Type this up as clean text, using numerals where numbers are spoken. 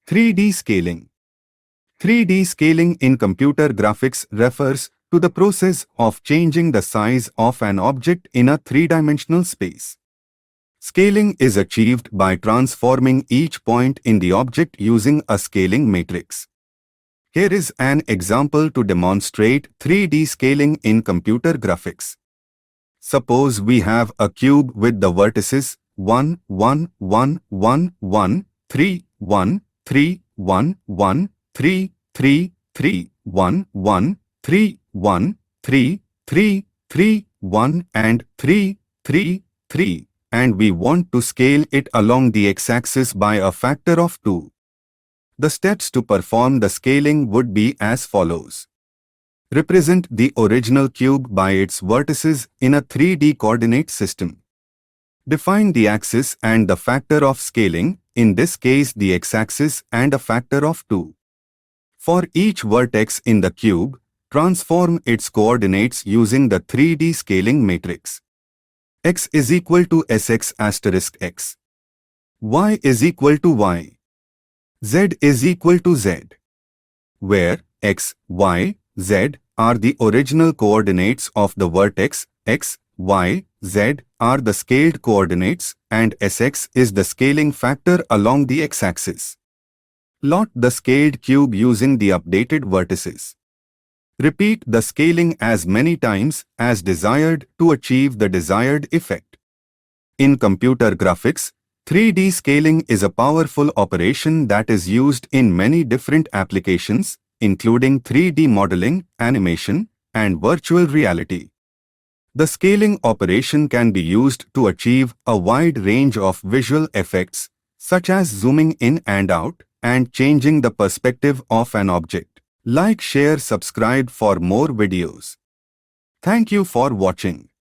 3D scaling. 3D scaling in computer graphics refers to the process of changing the size of an object in a three-dimensional space. Scaling is achieved by transforming each point in the object using a scaling matrix. Here is an example to demonstrate 3D scaling in computer graphics. Suppose we have a cube with the vertices 1, 1, 1, 1, 1, 3, 1, 3, 1, 1, 3, 3, 3, 1, 1, 3, 1, 3, 3, 3, 1 and 3, 3, 3, and we want to scale it along the x-axis by a factor of 2. The steps to perform the scaling would be as follows. Represent the original cube by its vertices in a 3D coordinate system. Define the axis and the factor of scaling, in this case the x-axis and a factor of 2. For each vertex in the cube, transform its coordinates using the 3D scaling matrix. X is equal to Sx asterisk x. Y is equal to y. Z is equal to z. Where x, y, z are the original coordinates of the vertex, x, y, z are the scaled coordinates, and Sx is the scaling factor along the x-axis. Plot the scaled cube using the updated vertices. Repeat the scaling as many times as desired to achieve the desired effect. In computer graphics, 3D scaling is a powerful operation that is used in many different applications, including 3D modeling, animation, and virtual reality. The scaling operation can be used to achieve a wide range of visual effects, such as zooming in and out, and changing the perspective of an object. Like, share, subscribe for more videos. Thank you for watching.